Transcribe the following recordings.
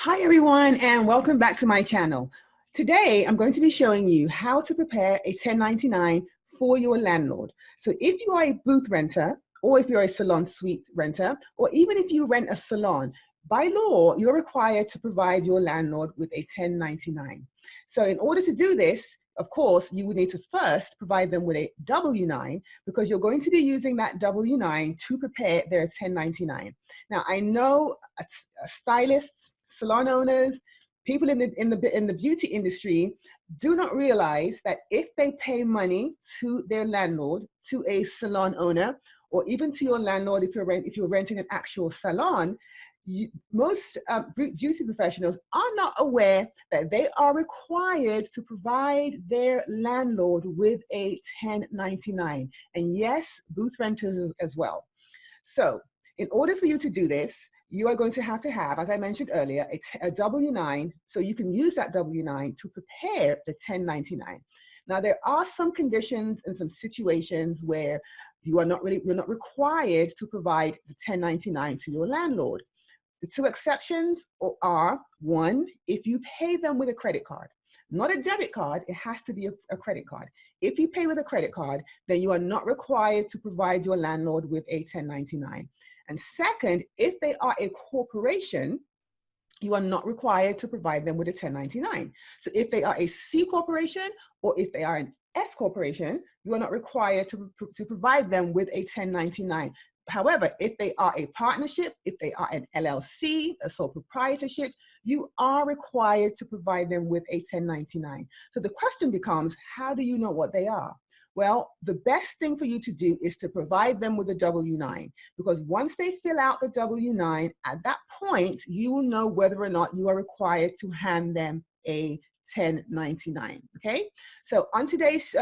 Hi everyone, and welcome back to my channel. Today I'm going to be showing you how to prepare a 1099 for your landlord. So if you are a booth renter, or if you're a salon suite renter, or even if you rent a salon, by law you're required to provide your landlord with a 1099. So in order to do this, of course, you would need to first provide them with a W-9 because you're going to be using that W-9 to prepare their 1099. Now, I know stylists, salon owners, people in the beauty industry do not realize that if they pay money to their landlord, to a salon owner, or even to your landlord if you're renting an actual salon, most beauty professionals are not aware that they are required to provide their landlord with a 1099. And yes, booth renters as well. So in order for you to do this, you are going to have, as I mentioned earlier, a W-9, so you can use that W-9 to prepare the 1099. Now, there are some conditions and some situations where you're not required to provide the 1099 to your landlord. The two exceptions are, one, if you pay them with a credit card. Not a debit card, it has to be a credit card. If you pay with a credit card, then you are not required to provide your landlord with a 1099. And second, if they are a corporation, you are not required to provide them with a 1099. So if they are a C corporation or if they are an S corporation, you are not required to provide them with a 1099. However, if they are a partnership, if they are an LLC, a sole proprietorship, you are required to provide them with a 1099. So the question becomes, how do you know what they are? Well, the best thing for you to do is to provide them with a W-9, because once they fill out the W-9, at that point, you will know whether or not you are required to hand them a 1099, okay? So on today's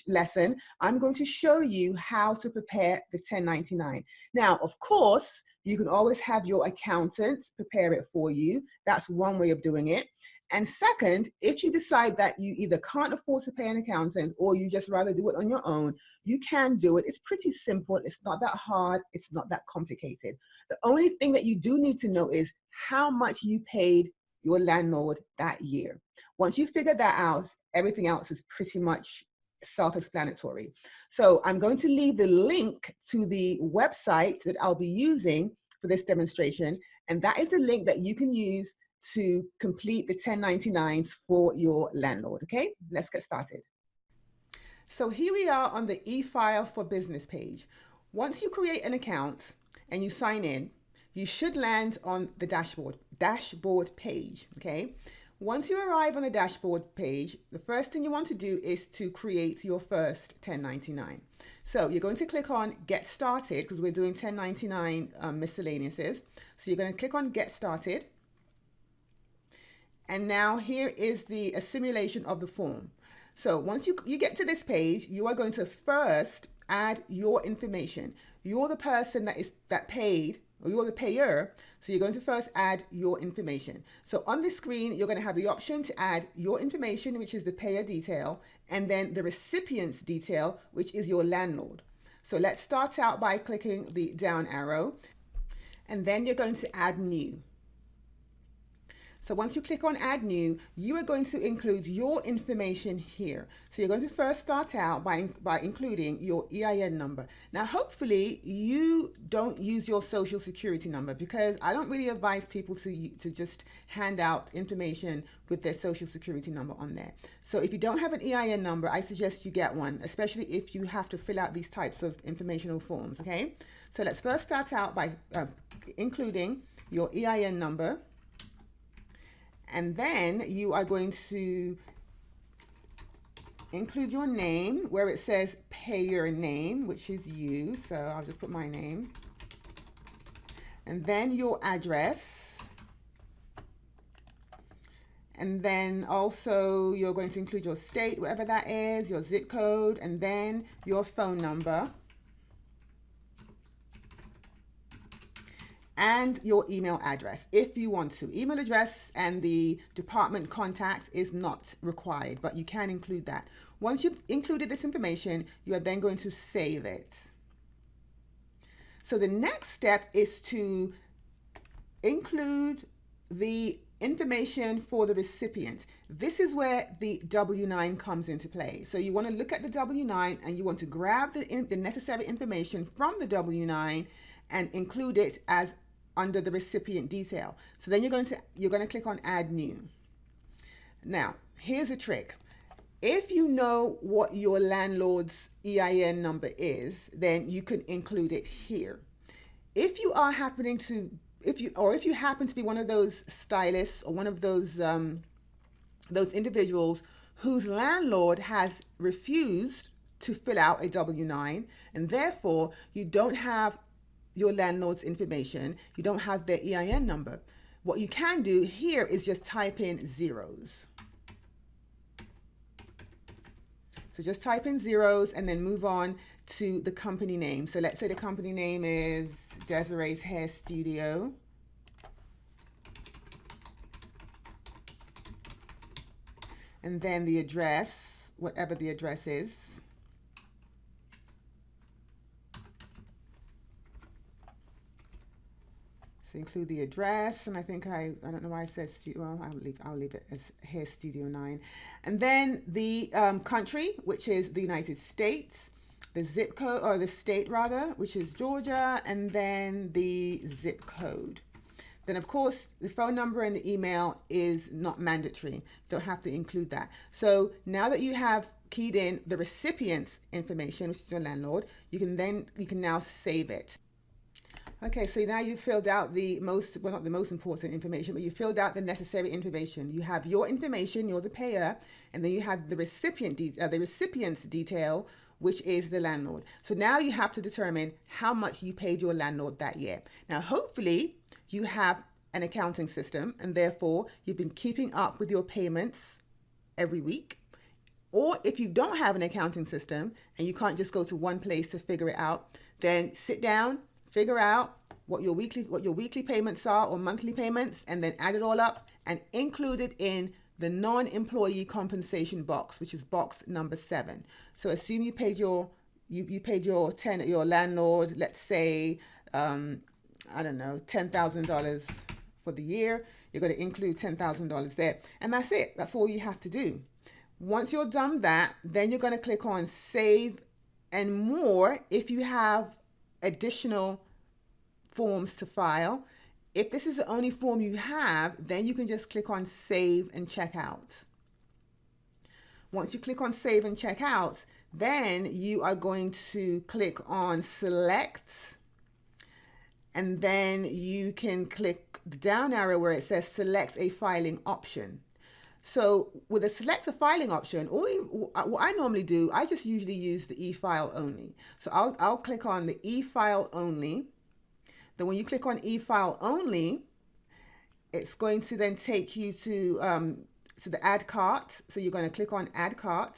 lesson, I'm going to show you how to prepare the 1099. Now, of course, you can always have your accountant prepare it for you. That's one way of doing it. And second, if you decide that you either can't afford to pay an accountant or you just rather do it on your own, you can do it. It's pretty simple. It's not that hard. It's not that complicated. The only thing that you do need to know is how much you paid your landlord that year. Once you figure that out, everything else is pretty much self-explanatory. So I'm going to leave the link to the website that I'll be using for this demonstration, and that is the link that you can use to complete the 1099s for your landlord. Okay, let's get started. So here we are on the e-file for business page. Once you create an account and you sign in, you should land on the dashboard page. Okay, once you arrive on the dashboard page, the first thing you want to do is to create your first 1099. So you're going to click on Get Started, because we're doing 1099 miscellaneouses. So you're going to click on Get Started. And now here is a simulation of the form. So once you get to this page, you are going to first add your information. You're the person that paid, or you're the payer, so you're going to first add your information. So on the screen, you're going to have the option to add your information, which is the payer detail, and then the recipient's detail, which is your landlord. So let's start out by clicking the down arrow, and then you're going to add new. So once you click on add new, you are going to include your information here. So you're going to first start out by including your EIN number. Now, hopefully you don't use your social security number, because I don't really advise people to just hand out information with their social security number on there. So if you don't have an EIN number, I suggest you get one, especially if you have to fill out these types of informational forms, okay? So let's first start out by including your EIN number. And then you are going to include your name where it says payer name, which is you. So I'll just put my name. And then your address. And then also you're going to include your state, whatever that is, your zip code, and then your phone number. And your email address, if you want to. Email address and the department contact is not required, but you can include that. Once you've included this information, you are then going to save it. So the next step is to include the information for the recipient. This is where the W-9 comes into play. So you want to look at the W-9 and you want to grab the necessary information from the W-9 and include it as under the recipient detail. So then you're going to click on Add New. Now, here's a trick. If you know what your landlord's EIN number is, then you can include it here. If you are happening to if you happen to be one of those stylists or one of those individuals whose landlord has refused to fill out a W-9, and therefore you don't have your landlord's information, you don't have their EIN number, what you can do here is just type in zeros. So just type in zeros and then move on to the company name. So let's say the company name is Desiree's Hair Studio. And then the address, whatever the address is. So include the address, and I think I don't know why it says well, I'll leave it as Hair Studio 9. And then the country, which is the United States, the zip code, or the state rather, which is Georgia, and then the zip code. Then of course the phone number and the email is not mandatory. You don't have to include that. So now that you have keyed in the recipient's information, which is your landlord, you can now save it. Okay, so now you've filled out not the most important information, but you filled out the necessary information. You have your information, you're the payer, and then you have the recipient's detail, which is the landlord. So now you have to determine how much you paid your landlord that year. Now, hopefully you have an accounting system, and therefore you've been keeping up with your payments every week. Or if you don't have an accounting system and you can't just go to one place to figure it out, then sit down, figure out what your weekly payments are or monthly payments, and then add it all up and include it in the non-employee compensation box, which is box number 7. So assume you paid your tenant, your landlord, let's say I don't know, $10,000 for the year. You're going to include $10,000 there, and that's it. That's all you have to do. Once you're done that, then you're going to click on Save and More if you have additional forms to file. If this is the only form you have, then you can just click on Save and Check Out. Once you click on Save and Check Out, then you are going to click on Select, and then you can click the down arrow where it says Select a Filing Option. So with a Select a Filing option, what I normally do, I just usually use the e-file only. So I'll click on the e-file only. Then when you click on e-file only, it's going to then take you to the Add Cart. So you're going to click on Add Cart.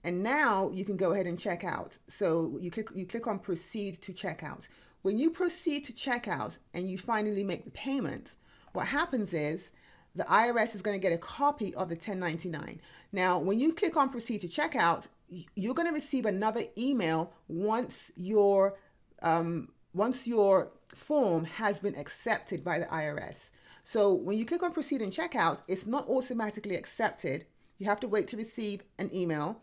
And now you can go ahead and check out. So you click on Proceed to Checkout. When you proceed to checkout and you finally make the payment, what happens is the IRS is going to get a copy of the 1099. Now, when you click on Proceed to Checkout, you're going to receive another email once your form has been accepted by the IRS. So when you click on Proceed and Checkout, it's not automatically accepted. You have to wait to receive an email.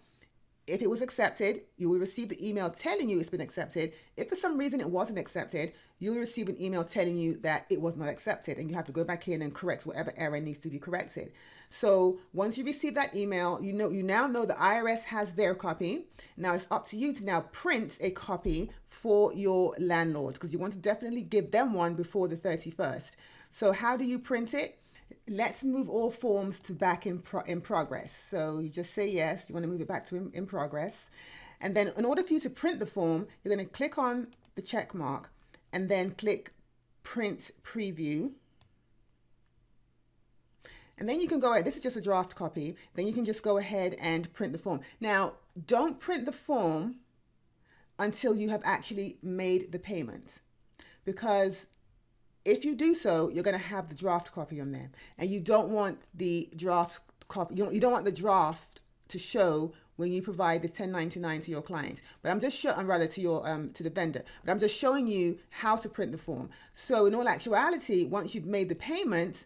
If it was accepted, you will receive the email telling you it's been accepted. If for some reason it wasn't accepted, you'll receive an email telling you that it was not accepted, and you have to go back in and correct whatever error needs to be corrected. So once you receive that email, you now know the IRS has their copy. Now it's up to you to now print a copy for your landlord, because you want to definitely give them one before the 31st. So how do you print it? Let's move all forms to back in progress. So you just say yes, you want to move it back to in progress. And then in order for you to print the form, you're going to click on the check mark and then click Print Preview. And then you can go ahead, this is just a draft copy, then you can just go ahead and print the form. Now, don't print the form until you have actually made the payment, because if you do so, you're going to have the draft copy on there, and you don't want the draft copy. You don't want the draft to show when you provide the 1099 to your client. But I'm just showing, rather to your to the vendor. But I'm just showing you how to print the form. So in all actuality, once you've made the payment,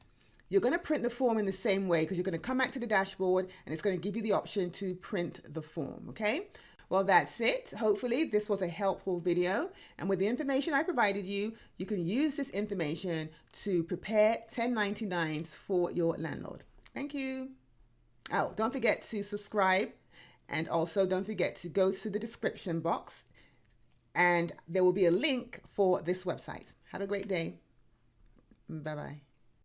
you're going to print the form in the same way, because you're going to come back to the dashboard and it's going to give you the option to print the form. Okay. Well, that's it. Hopefully this was a helpful video, and with the information I provided you, you can use this information to prepare 1099s for your landlord. Thank you. Oh, don't forget to subscribe, and also don't forget to go to the description box and there will be a link for this website. Have a great day. Bye-bye.